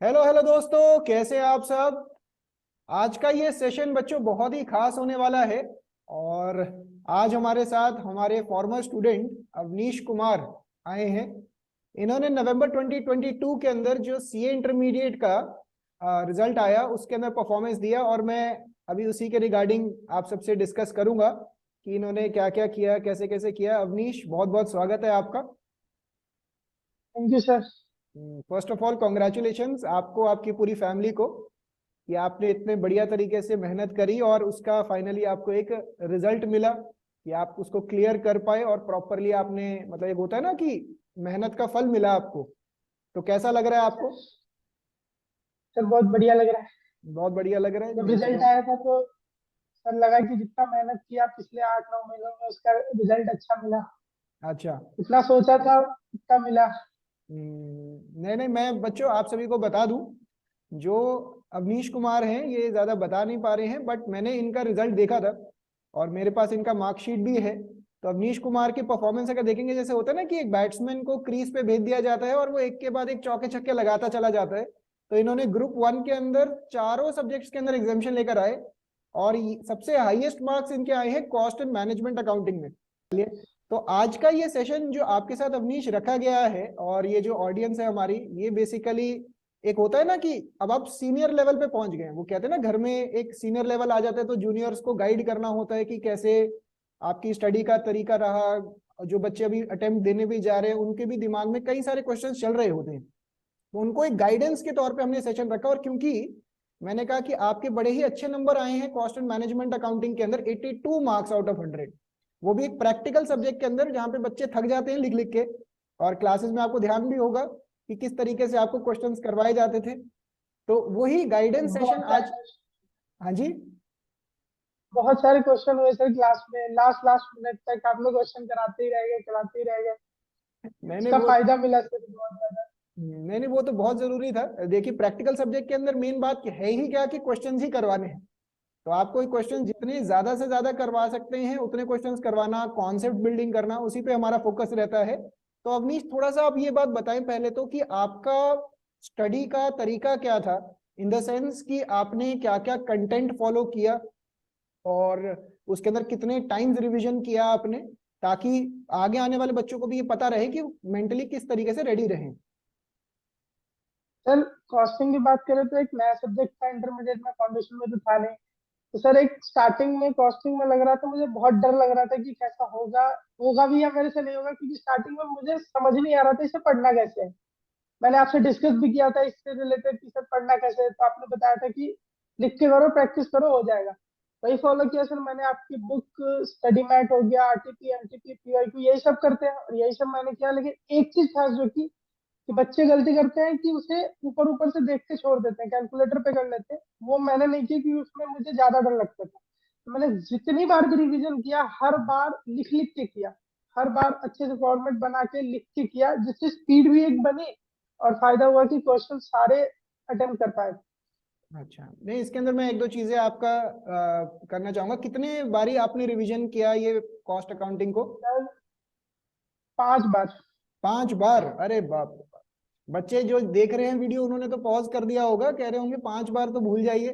Hello hello दोस्तों, कैसे हैं आप सब। आज का ये सेशन बच्चों बहुत ही खास होने वाला है। और आज हमारे साथ हमारे फॉर्मर स्टूडेंट अवनीश कुमार आए हैं। इन्होंने नवंबर 2022 के अंदर जो सीए इंटरमीडिएट का रिजल्ट आया उसके अंदर परफॉर्मेंस दिया, और मैं अभी उसी के रिगार्डिंग आप सबसे डिस्कस करूंगा कि इन्होंने क्या क्या किया, कैसे कैसे किया। अवनीश, बहुत बहुत स्वागत है आपका। Thank you sir. First of all congratulations आपको, आपकी पूरी फैमिली को, कि आपने इतने बढ़िया तरीके से मेहनत करी और उसका फाइनली आपको एक रिजल्ट मिला कि आप उसको क्लियर कर पाए और प्रॉपरली आपने, मतलब एक होता है ना कि मेहनत का फल मिला आपको। तो कैसा लग रहा है आपको? सर बहुत बढ़िया लग रहा है। बहुत बढ़िया लग रहा है, जब नहीं रिजल्ट चलो। आया था तो सर लगा कि जितना मेहनत किया पिछले 8-9 महीनों में उसका रिजल्ट अच्छा मिला। अच्छा। इतना सोचा था इतना मिला। नहीं नहीं, मैं बच्चों आप सभी को बता दूं, जो अवनीश कुमार हैं ये ज्यादा बता नहीं पा रहे हैं, बट मैंने इनका रिजल्ट देखा था और मेरे पास इनका मार्कशीट भी है। तो अवनीश कुमार की परफॉर्मेंस अगर देखेंगे, जैसे होता है ना कि एक बैट्समैन को क्रीज पे भेज दिया जाता है और वो एक के बाद एक चौके छक्के लगाता चला जाता है, तो इन्होंने ग्रुप 1 के अंदर चारों सब्जेक्ट्स के अंदर एग्जामिशन लेकर आए। और सबसे हाईएस्ट मार्क्स इनके आए हैं कॉस्ट एंड मैनेजमेंट अकाउंटिंग में। तो आज का ये सेशन जो आपके साथ अवनीश रखा गया है, और ये जो ऑडियंस है हमारी, ये बेसिकली एक होता है ना कि अब आप सीनियर लेवल पे पहुंच गए हैं। वो कहते हैं ना, घर में एक सीनियर लेवल आ जाता है तो जूनियर्स को गाइड करना होता है कि कैसे आपकी स्टडी का तरीका रहा। जो बच्चे अभी अटेम्प्ट देने भी जा रहे हैं उनके भी दिमाग में कई सारे क्वेश्चन चल रहे होते हैं, तो उनको एक गाइडेंस के तौर पे हमने सेशन रखा। और क्योंकि मैंने कहा कि आपके बड़े ही अच्छे नंबर आए हैं कॉस्ट एंड मैनेजमेंट अकाउंटिंग के अंदर, 82 मार्क्स आउट ऑफ 100, वो भी एक प्रैक्टिकल सब्जेक्ट के अंदर जहां पे बच्चे थक जाते हैं लिख लिख के। और क्लासेस में आपको ध्यान भी होगा कि किस तरीके से आपको क्वेश्चंस करवाए जाते थे। तो वही गाइडेंस सेशन बहुत आज। हाँ जी। बहुत सारे क्वेश्चन हुए सर क्लास में। लास्ट लास्ट मिनट तक आप लोग क्वेश्चन कराते ही रह गए, कराते ही रह गए। मैंने उसका वो फायदा मिला सर बहुत ज्यादा। नहीं नहीं, वो तो बहुत जरूरी था। देखिए, प्रैक्टिकल सब्जेक्ट के अंदर मेन बात है ही क्या कि क्वेश्चंस ही करवाने हैं। तो आपको क्वेश्चन जितने ज्यादा से ज्यादा करवा सकते हैं उतने क्वेश्चंस करवाना, कॉन्सेप्ट बिल्डिंग करना, उसी पे हमारा फोकस रहता है। तो अवनीश, थोड़ा सा आप ये बात बताएं पहले तो कि आपका स्टडी का तरीका क्या था, इन द सेंस कि आपने क्या क्या कंटेंट फॉलो किया और उसके अंदर कितने टाइम्स रिवीजन किया आपने, ताकि आगे आने वाले बच्चों को भी ये पता रहे कि मेंटली किस तरीके से रेडी रहें। सर कॉस्टिंग की बात करें तो एक नया सब्जेक्ट था, इंटरमीडिएट में फाउंडेशन में तो था नहीं। तो सर एक स्टार्टिंग में कॉस्टिंग में लग रहा था, मुझे बहुत डर लग रहा था कि कैसा होगा। होगा भी या मेरे से नहीं होगा, क्योंकि स्टार्टिंग में मुझे समझ नहीं आ रहा था इसे पढ़ना कैसे है। मैंने आपसे डिस्कस भी किया था इससे रिलेटेड कि सर पढ़ना कैसे है, तो आपने बताया था कि लिख के करो, प्रैक्टिस करो, हो जाएगा। वही फॉलो किया सर मैंने। आपकी बुक स्टडी मैट हो गया, आरटीपी एमटीपी पीआईक्यू, यही सब करते हैं और यही सब मैंने किया। लेकिन एक चीज खास जो कि बच्चे गलती करते हैं कि उसे ऊपर ऊपर से देख के छोड़ देते हैं, कैलकुलेटर पे कर लेते हैं। वो मैंने नहीं की, क्योंकि उसमें मुझे ज्यादा डर लगता था। तो मैंने जितनी बार भी रिवीजन किया, हर बार लिख लिख के किया। हर बार अच्छे से फॉर्मेट बना के लिख के किया, जिससे स्पीड भी एक बनी और फायदा हुआ कि क्वेश्चन सारे अटेम्प्ट कर पाए। अच्छा, नहीं इसके अंदर मैं एक दो चीजें आपका करना चाहूंगा। कितने बारी आपने रिवीजन किया ये कॉस्ट अकाउंटिंग को? 5 बार। 5 बार? अरे बाप रे बाप। बच्चे जो देख रहे हैं वीडियो उन्होंने तो पॉज कर दिया होगा, कह रहे होंगे 5 बार तो भूल जाइए।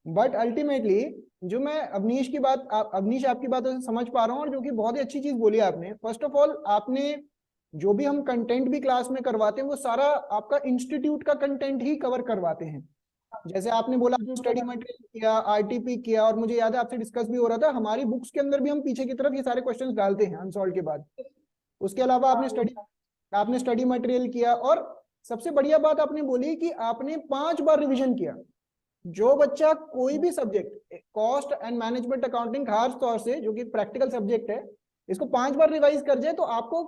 बट अल्टीमेटली जो मैं अवनीश की बात, अवनीश आपकी बातों से समझ पा रहा हूँ, और जो कि बहुत ही अच्छी चीज बोली आपने। फर्स्ट ऑफ ऑल, आपने जो भी हम कंटेंट भी क्लास में करवाते हैं वो सारा आपका इंस्टीट्यूट का कंटेंट ही कवर करवाते हैं। जैसे आपने बोला स्टडी मटेरियल किया, आरटीपी किया, और मुझे याद है आपसे डिस्कस भी हो रहा था, हमारी बुक्स के अंदर भी हम पीछे की तरफ ये सारे क्वेश्चंस डालते हैं अनसॉल्व के बाद। उसके अलावा हाँ वो था। आपने स्टडी मटेरियल किया, और सबसे बढ़िया बात आपने बोली कि आपने 5 बार रिवीजन किया। जो बच्चा कोई भी subject, cost and management accounting खास तौर से जो कि प्रैक्टिकल सब्जेक्ट है, इसको 5 बार रिवाइज कर जाए तो आपको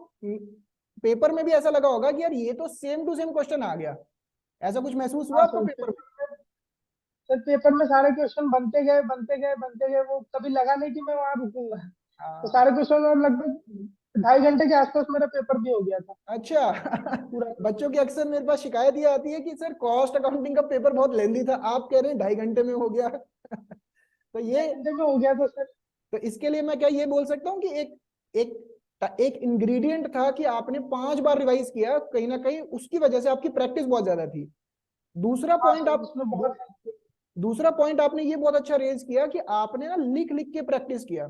पेपर में भी ऐसा लगा होगा कि यार ये तो सेम टू सेम क्वेश्चन आ गया। ऐसा कुछ महसूस हुआ हाँ आपको सर, पेपर में? सर पेपर में सारे क्वेश्चन बनते गए बनते गए बनते गए, वो कभी लगा नहीं कि मैं वहां रुकूंगा। तो हाँ। सारे क्वेश्चन और लगभग 2.5 घंटे के आसपास मेरा पेपर भी हो गया था अच्छा। पूरा। बच्चों की अक्सर मेरे पास शिकायत ये आती है कि सर कॉस्ट अकाउंटिंग का पेपर बहुत लेंदी था, आप कह रहे हैं 2.5 घंटे में हो गया। तो ढाई ये, घंटे में हो गया था सर। तो इसके लिए मैं क्या ये बोल सकता हूँ कि एक एक एक इंग्रेडिएंट था कि आपने 5 बार रिवाइज किया, कहीं ना कहीं उसकी वजह से आपकी प्रैक्टिस बहुत ज्यादा थी। दूसरा हाँ पॉइंट सर, आप उसमें बहुत दूसरा पॉइंट आपने ये बहुत अच्छा रेज किया कि आपने ना लिख लिख के प्रैक्टिस किया।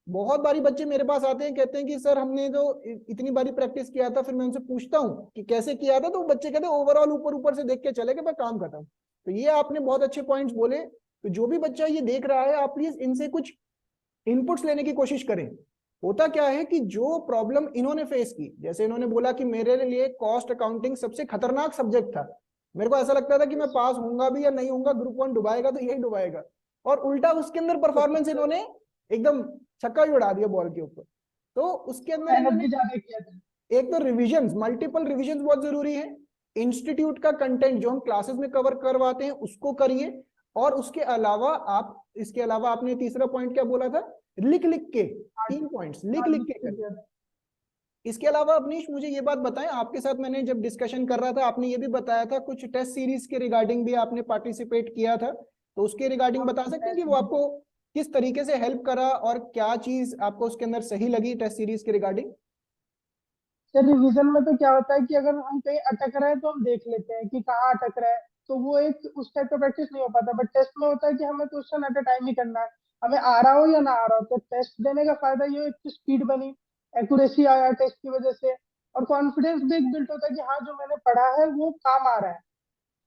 बहुत बारी बच्चे मेरे पास आते हैं, कहते हैं कि सर हमने जो इतनी बारी प्रैक्टिस किया था, फिर मैं उनसे पूछता हूँ कि कैसे किया था, तो वो बच्चे कहते हैं ओवरऑल ऊपर ऊपर से देख के चले गए, मैं काम खत्म। तो ये आपने बहुत अच्छे पॉइंट्स बोले। तो जो भी बच्चा ये देख रहा है, आप प्लीज इनसे कुछ इनपुट्स लेने की कोशिश करें। होता क्या है कि जो प्रॉब्लम इन्होंने फेस की, जैसे इन्होंने बोला कि मेरे लिए कॉस्ट अकाउंटिंग सबसे खतरनाक सब्जेक्ट था, मेरे को ऐसा लगता था कि मैं पास होऊंगा भी या नहीं होऊंगा, ग्रुप 1 डुबाएगा तो यही डुबाएगा, और उल्टा उसके अंदर परफॉर्मेंस इन्होंने एकदम छक्का ही उड़ा दिया बॉल के ऊपर। तो उसके अंदर मेहनत इन्होंने भी ज्यादा किया था। एक तो रिविजन, मल्टीपल रिविजन बहुत जरूरी है। इंस्टीट्यूट का कंटेंट जो हम क्लासेस में कवर करवाते हैं उसको करिए, और उसके अलावा आप, इसके अलावा आपने तीसरा पॉइंट क्या बोला था, लिख लिख के, 3 पॉइंट्स लिख हाँ, लिख लिख के के करिए। किया था। इसके अलावा अवनीश मुझे ये बात बताएं, आपके साथ मैंने जब डिस्कशन कर रहा था आपने ये भी बताया था कुछ टेस्ट सीरीज के रिगार्डिंग भी आपने पार्टिसिपेट किया था, तो उसके रिगार्डिंग हाँ, बता सकते हैं कि वो आपको किस तरीके से हेल्प करा और क्या चीज आपको उसके अंदर सही लगी टेस्ट सीरीज के रिगार्डिंग। सर रिवीजन में तो क्या होता है कि अगर हम कहीं अटक रहे हैं तो हम देख लेते हैं कि कहाँ अटक रहा है, तो वो एक उस टाइप का प्रैक्टिस नहीं हो पाता। बट टेस्ट में होता है कि हमें क्वेश्चन एट अ टाइम ही करना है, हमें आ रहा हो या ना आ रहा हो। तो टेस्ट देने का फायदा ये है कि स्पीड बनी, एक्यूरेसी आया टेस्ट की वजह से, और कॉन्फिडेंस भी एक बिल्ट होता है कि हाँ जो मैंने पढ़ा है वो काम आ रहा है।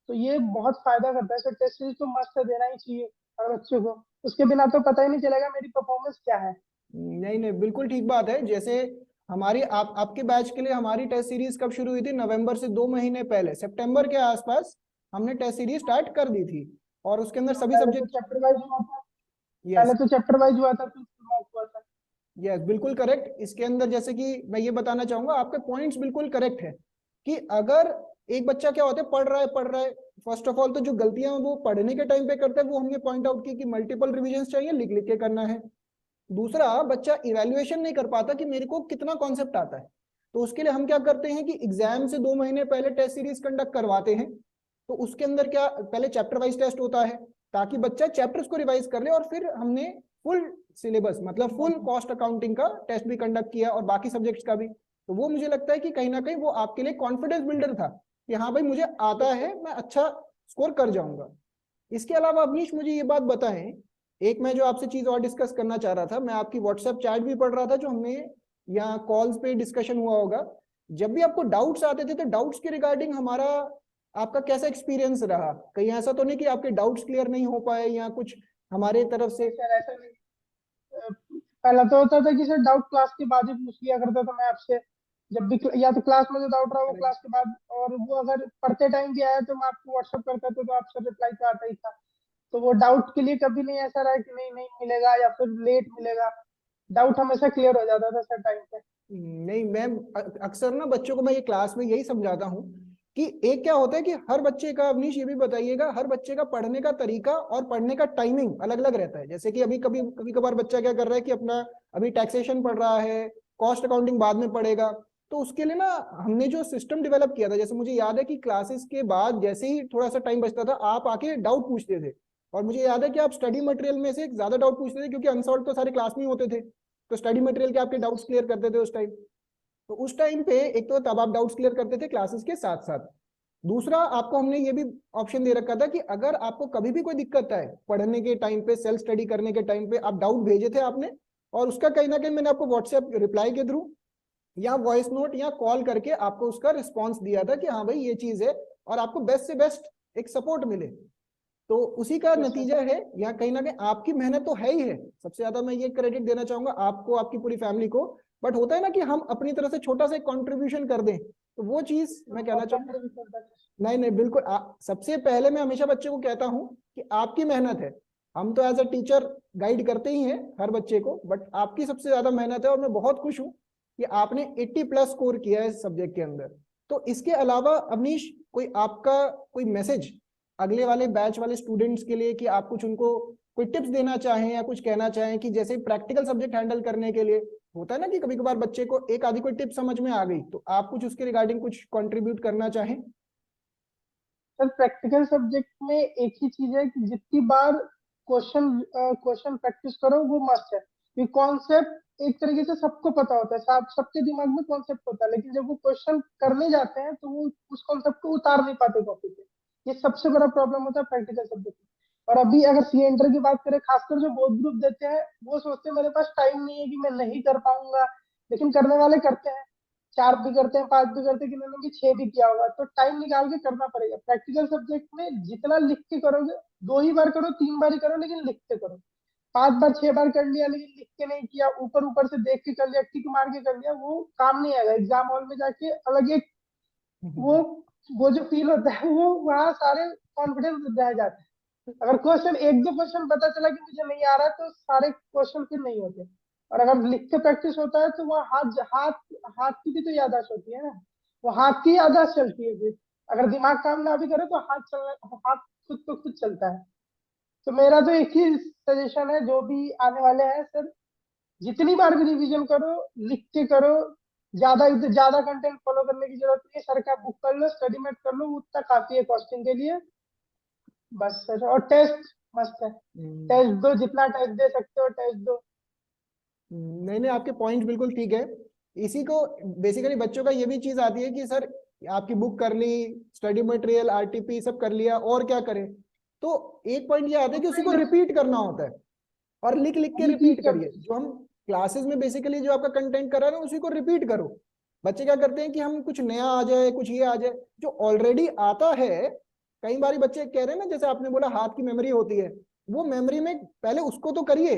तो ये बहुत फायदा करता है। सर टेस्ट सीरीज तो मस्त देना ही चाहिए हर बच्चे को, उसके बिना तो पता ही नहीं चलेगा मेरी परफॉर्मेंस क्या है। नहीं नहीं, बिल्कुल ठीक बात है। जैसे हमारी आपके बैच के लिए हमारी टेस्ट सीरीज कब शुरू हुई थी, नवंबर से 2 महीने पहले, सितंबर के आसपास हमने टेस्ट सीरीज स्टार्ट कर दी थी, और उसके अंदर हाँ, सभी पहले तो सब्जेक्ट। चैप्टर वाइज हुआ था। यस, पहले तो चैप्टर वाइज हुआ था, फिर मॉक हुआ था। यस बिल्कुल करेक्ट। इसके अंदर जैसे कि मैं ये बताना चाहूंगा, आपके पॉइंट्स बिल्कुल करेक्ट है कि अगर एक बच्चा क्या होता है, पढ़ रहा है, फर्स्ट ऑफ ऑल तो जो गलतियां वो पढ़ने के टाइम पे करता है वो हमने पॉइंट आउट की कि मल्टीपल रिविजन चाहिए, लिख लिख के करना है। दूसरा, बच्चा इवैल्यूएशन नहीं कर पाता कि मेरे को कितना कॉन्सेप्ट आता है, तो उसके लिए हम क्या करते हैं कि एग्जाम से 2 महीने पहले टेस्ट सीरीज कंडक्ट करवाते हैं। तो उसके अंदर क्या, पहले चैप्टर वाइज टेस्ट होता है ताकि बच्चा चैप्टर्स को रिवाइज कर ले, और फिर हमने फुल सिलेबस मतलब फुल कॉस्ट अकाउंटिंग का टेस्ट भी कंडक्ट किया और बाकी सब्जेक्ट्स का भी। तो वो मुझे लगता है कि कहीं ना कहीं वो आपके लिए कॉन्फिडेंस बिल्डर था कि हाँ भाई मुझे आता है, मैं अच्छा स्कोर कर जाऊंगा। इसके अलावा अवनीश मुझे ये बात बताएं, एक मैं जो आपसे चीज और डिस्कस करना चाह रहा था, मैं आपकी व्हाट्सएप चैट भी पढ़ रहा था जो हमने यहाँ कॉल्स पे डिस्कशन हुआ होगा, जब भी आपको डाउट्स आते थे तो डाउट्स के रिगार्डिंग हमारा आपका कैसा एक्सपीरियंस रहा, कहीं ऐसा तो नहीं कि आपके डाउट्स क्लियर नहीं हो पाए या कुछ हमारे तरफ से। नहीं सर, ऐसा नहीं। अ, पहला तो होता था कि सर डाउट क्लास के बाद ही पूछ लिया करता था मैं आपसे, जब भी या तो क्लास में जो डाउट रहा वो क्लास के बाद, और वो अगर पढ़ते टाइम भी आया तो मैं आपको व्हाट्सअप करता था, तो आपसे रिप्लाई तो आता ही था। तो वो डाउट के लिए कभी नहीं ऐसा रहा कि नहीं नहीं मिलेगा या फिर लेट मिलेगा। डाउट हमेशा क्लियर हो जाता था सर टाइम पे। नहीं, मैं अक्सर ना बच्चों को मैं ये क्लास में यही समझाता हूँ कि एक क्या होता है कि हर बच्चे का, अवनीश ये भी बताइएगा, हर बच्चे का पढ़ने का तरीका और पढ़ने का टाइमिंग अलग अलग रहता है। जैसे कि अभी कभी कभी कभार बच्चा क्या कर रहा है कि अपना अभी टैक्सेशन पढ़ रहा है, कॉस्ट अकाउंटिंग बाद में पढ़ेगा, तो उसके लिए ना हमने जो सिस्टम डेवलप किया था, जैसे मुझे याद है कि क्लासेस के बाद जैसे ही थोड़ा सा टाइम बचता था आप आके डाउट पूछते थे, और मुझे याद है कि आप स्टडी मटेरियल में से ज्यादा डाउट पूछते थे क्योंकि अनसॉल्व तो सारे क्लास में ही होते थे, तो स्टडी मटेरियल के आपके डाउट्स क्लियर करते थे उस टाइम। तो उस टाइम पे एक तो तब आप डाउट्स क्लियर करते थे क्लासेस के साथ साथ। दूसरा, आपको हमने ये भी ऑप्शन दे रखा था कि अगर आपको कभी भी कोई दिक्कत है पढ़ने के टाइम पे, सेल्फ स्टडी करने के टाइम पे, आप डाउट भेजे थे आपने, और उसका कहीं ना कहीं मैंने आपको व्हाट्सएप रिप्लाई के थ्रू या वॉइस नोट या कॉल करके आपको उसका रिस्पॉन्स दिया था कि हाँ भाई ये चीज है, और आपको बेस्ट से बेस्ट एक सपोर्ट मिले। तो उसी का यस सर। नतीजा है, या कहीं ना कहीं आपकी मेहनत तो है ही है, सबसे ज्यादा मैं ये क्रेडिट देना चाहूंगा आपको, आपकी पूरी फैमिली को। बट होता है ना कि हम अपनी तरफ से छोटा सा कंट्रीब्यूशन कर दें, तो वो चीज मैं कहना बहुत चाहूंगा। कंट्रीब्यूशन था। नहीं नहीं बिल्कुल, सबसे पहले मैं हमेशा बच्चे को कहता हूं कि आपकी मेहनत है, हम तो एज अ टीचर गाइड करते ही हैं हर बच्चे को, बट आपकी सबसे ज्यादा मेहनत है, और मैं बहुत खुश हूं कि आपने 80+ स्कोर किया है इस सब्जेक्ट के अंदर। तो इसके अलावा अवनीश, कोई आपका कोई मैसेज अगले वाले बैच वाले स्टूडेंट्स के लिए, कि आप कुछ उनको कोई टिप्स देना चाहें या कुछ कहना चाहें कि जैसे प्रैक्टिकल सब्जेक्ट हैंडल करने के लिए होता है ना कि कभी कभार बच्चे को एक आधी कोई टिप समझ में आ गई, तो आप कुछ उसके रिगार्डिंग कुछ कंट्रीब्यूट करना चाहें। सर प्रैक्टिकल सब्जेक्ट में एक ही चीज है कि जितनी बार क्वेश्चन क्वेश्चन प्रैक्टिस करो वो मस्ट है। कि कॉन्सेप्ट एक तरीके से सबको पता होता है, सबके दिमाग में कॉन्सेप्ट होता है, लेकिन जब वो क्वेश्चन करने जाते हैं तो वो उस कॉन्सेप्ट को उतार नहीं पाते कॉपी पे। ये सबसे बड़ा प्रॉब्लम होता है प्रैक्टिकल सब्जेक्ट में। और अभी अगर सी एंटर की बात करें, खासकर जो बोर्ड ग्रुप देते हैं, वो सोचते हैं मेरे पास टाइम नहीं है कि मैं नहीं कर पाऊंगा, लेकिन करने वाले करते हैं, 4 भी करते हैं, 5 भी करते हैं, किन्होंने भी 6 भी किया होगा। तो टाइम निकाल के करना पड़ेगा। प्रैक्टिकल सब्जेक्ट में जितना लिख के करोगे, 2 ही बार करो, 3 बार ही करो, लेकिन लिख के करो। 5 बार 6 बार कर लिया लेकिन लिख के नहीं किया, ऊपर ऊपर से देख के कर लिया, टिक मार के कर लिया, वो काम नहीं आएगा। एग्जाम हॉल में जाके अलग एक वो वो जो फील होता है, वो वहाँ सारे कॉन्फिडेंस रह जाते हैं। अगर क्वेश्चन एक दो क्वेश्चन पता चला कि मुझे नहीं आ रहा, तो सारे क्वेश्चन फिर नहीं होते। और अगर लिख के प्रैक्टिस होता है तो वहाँ हाथ हाथ हाथ की भी तो याददाश्त होती है ना, वो हाथ की याददाश्त चलती है फिर। अगर दिमाग काम ना भी करे तो हाथ खुद को खुद चलता है। तो मेरा तो एक ही सजेशन है, जो भी आने वाले हैं सर, जितनी बार भी रिवीजन करो, लिख के करो। ज्यादा ज्यादा कंटेंट फॉलो करने की जरूरत नहीं है, सर का बुक कर लो, स्टडी मेट कर लो, उतना काफी है कॉस्टिंग के लिए। बस सर, और टेस्ट मस्त है, टेस्ट दो, जितना टेस्ट दे सकते हो टेस्ट दो। नहीं नहीं, आपके पॉइंट बिल्कुल ठीक है। इसी को बेसिकली बच्चों का ये भी चीज आती है कि सर आपकी बुक कर ली, स्टडी मटेरियल आरटीपी सब कर लिया, और क्या करें। तो एक पॉइंट ये आता है कि उसी को रिपीट करना होता है, और लिख लिख के रिपीट रिपीट कर। करिए। जो हम क्लासेस में बेसिकली जो आपका कंटेंट करा रहे हैं उसी को रिपीट करो। बच्चे क्या करते हैं कि हम कुछ नया आ जाए, कुछ ये आ जाए जो ऑलरेडी आता है। कई बार बच्चे कह रहे हैं ना, जैसे आपने बोला हाथ की मेमोरी होती है, वो मेमोरी में पहले उसको तो करिए।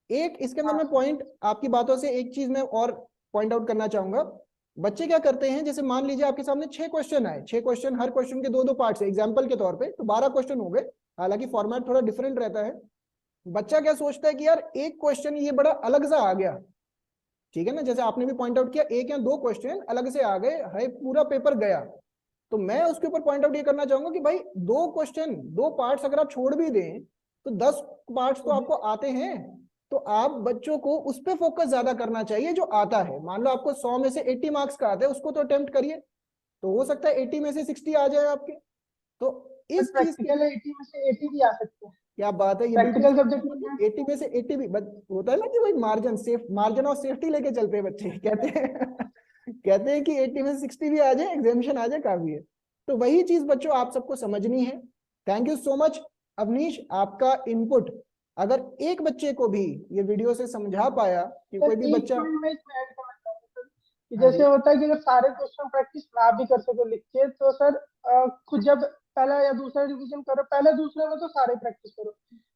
एक इसके अंदर मैं हाँ पॉइंट आपकी बातों से एक चीज मैं और पॉइंट आउट करना चाहूंगा। बच्चे क्या करते हैं, जैसे मान लीजिए आपके सामने 6 क्वेश्चन आए, 6 क्वेश्चन, हर क्वेश्चन के दो दो पार्ट है एग्जाम्पल के तौर पे, तो 12 क्वेश्चन हो गए। हालांकि फॉर्मेट थोड़ा डिफरेंट रहता है। बच्चा क्या सोचता है कि यार एक क्वेश्चन ये बड़ा अलग सा आ गया, ठीक है ना, जैसे आपने भी पॉइंट आउट किया, एक या दो क्वेश्चन अलग से आ गए है, पूरा पेपर गया। तो मैं उसके ऊपर पॉइंट आउट ये करना चाहूंगा कि भाई दो क्वेश्चन, दो पार्ट्स अगर आप छोड़ भी दें तो 10 पार्ट्स तो आपको आते हैं। तो आप बच्चों को उस पर फोकस ज्यादा करना चाहिए जो आता है। मान लो आपको 100 में से 80 मार्क्स का आता है, उसको तो अटेम्प्ट करिए, तो हो सकता है 80 में से 60 आ जाए आपके। तो इस चीज के, प्रैक्टिकल 80 में से 80 भी आ सकते हैं। क्या बात है, ये बिल्कुल प्रैक्टिकल सब्जेक्ट में 80 में से 80 भी होता है ना कि भाई margin safe, margin of safety लेके चलते हैं बच्चे, कहते हैं कहते हैं कि 80 में से 60 भी आ जाए, एग्जामिशन आ जाए, काफी है। तो वही चीज बच्चों आप सबको समझनी है। Thank you so much Avneesh, आपका इनपुट अगर एक बच्चे को भी ये वीडियो से समझा पाया कि कोई भी एक बच्चा। पॉइंट में इसमें ऐड करना चाहूंगा सर, कि हाँ जैसे जी। होता है कि अगर सारे क्वेश्चन प्रैक्टिस ना भी कर सको लिख के, तो सर खुद जब पहला या दूसरा रिवीजन करो, पहले दूसरे में तो सारे प्रैक्टिस करो,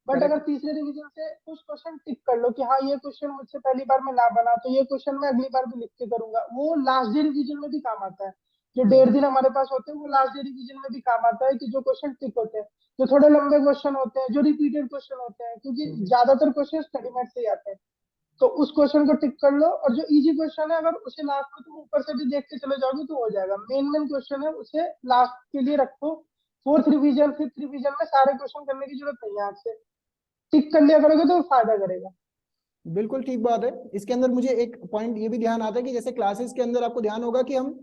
बट अगर करेक्ट। तीसरे रिवीजन से कुछ क्वेश्चन टिक कर लो कि हाँ ये क्वेश्चन मुझसे पहली बार में ना बना, तो ये क्वेश्चन मैं अगली बार भी लिख के करूंगा, वो लास्ट डे रिवीजन में भी काम आता है। जो 1.5 दिन हमारे पास होते हैं, वो लास्ट डे रिवीजन में भी काम आता है, कि जो क्वेश्चन टिक होते हैं, जो थोड़े लंबे क्वेश्चन होते हैं, जो रिपीटेड क्वेश्चन होते हैं, क्योंकि ज्यादातर क्वेश्चन स्टडी मैथ से ही आते हैं, तो उस क्वेश्चन को टिक कर लो। और जो इजी क्वेश्चन है, अगर उसे लास्ट में तुम ऊपर से भी देख के चले जाओगे तो हो जाएगा। मेन मेन क्वेश्चन है उसे लास्ट के लिए रखो। फोर्थ रिवीजन, फिफ्थ रिवीजन में सारे क्वेश्चन करने की जरूरत नहीं है, आज से टिक कर लिया करोगे तो फायदा करेगा। बिल्कुल ठीक बात है। इसके अंदर मुझे एक पॉइंट ये भी ध्यान आता है कि जैसे क्लासेस के अंदर आपको ध्यान होगा कि हम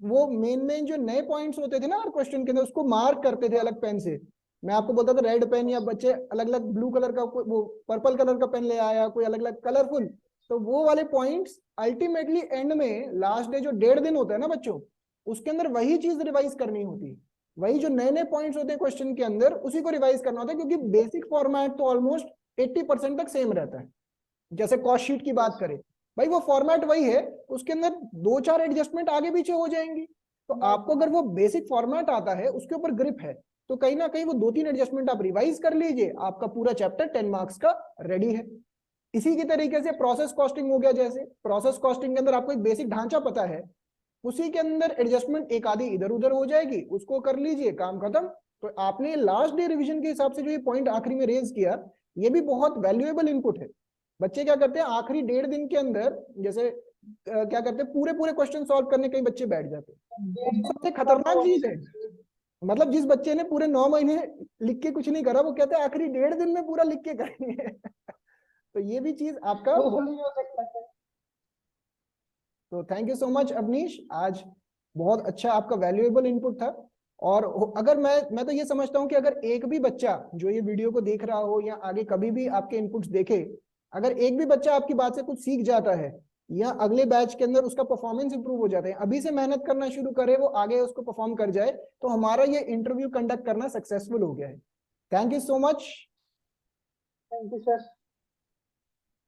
वो मेन मेन जो नए पॉइंट्स होते थे ना हर क्वेश्चन के अंदर, उसको मार्क करते थे अलग पेन से। मैं आपको बोलता था रेड पेन, या बच्चे अलग अलग ब्लू कलर का, वो पर्पल कलर का पेन ले आया, कोई अलग अलग कलरफुल। तो वो वाले पॉइंट्स अल्टीमेटली एंड में लास्ट डे जो 1.5 दिन होता है ना बच्चों, उसके अंदर वही चीज रिवाइज करनी होती है। वही जो नए नए पॉइंट्स होते हैं क्वेश्चन के अंदर, उसी को रिवाइज करना होता है, क्योंकि बेसिक फॉर्मेट तो ऑलमोस्ट 80% तक सेम रहता है। जैसे कॉस्ट शीट की बात करें, भाई वो फॉर्मेट वही है, उसके अंदर दो चार एडजस्टमेंट आगे पीछे हो जाएंगी। तो आपको अगर वो बेसिक फॉर्मेट आता है, उसके ऊपर ग्रिप है, तो कहीं ना कहीं वो 2-3 एडजस्टमेंट आप रिवाइज कर लीजिए, आपका पूरा चैप्टर 10 मार्क्स का रेडी है। इसी की तरीके से प्रोसेस कॉस्टिंग हो गया, जैसे प्रोसेस कॉस्टिंग के अंदर आपको एक बेसिक ढांचा पता है, उसी के अंदर एडजस्टमेंट एक आधी इधर उधर हो जाएगी, उसको कर लीजिए, काम खत्म। तो आपने लास्ट डे रिवीजन के हिसाब से जो ये पॉइंट आखिरी में रेज किया, ये भी बहुत वैल्यूएबल इनपुट है। बच्चे क्या करते हैं आखिरी 1.5 दिन के अंदर, जैसे क्या करते हैं, पूरे पूरे क्वेश्चन सॉल्व करने कई बच्चे बैठ जाते हैं, और सबसे खतरनाक चीज है, मतलब जिस बच्चे ने पूरे 9 महीने लिख के कुछ नहीं करा, वो कहते हैं आखिरी 1.5 दिन में पूरा लिख के करेंगे तो ये भी चीज आपका। वो नहीं हो सकता सर। तो thank you so much Avneesh, आज बहुत अच्छा आपका वैल्यूएबल इनपुट था। और अगर मैं तो ये समझता हूँ कि अगर एक भी बच्चा जो ये वीडियो को देख रहा हो या आगे कभी भी आपके इनपुट्स देखे, अगर एक भी बच्चा आपकी बात से कुछ सीख जाता है या अगले बैच के अंदर उसका परफॉर्मेंस इंप्रूव हो जाता है, अभी से मेहनत करना शुरू करे, वो आगे उसको परफॉर्म कर जाए, तो हमारा ये इंटरव्यू कंडक्ट करना सक्सेसफुल हो गया है। Thank you so much. Thank you sir.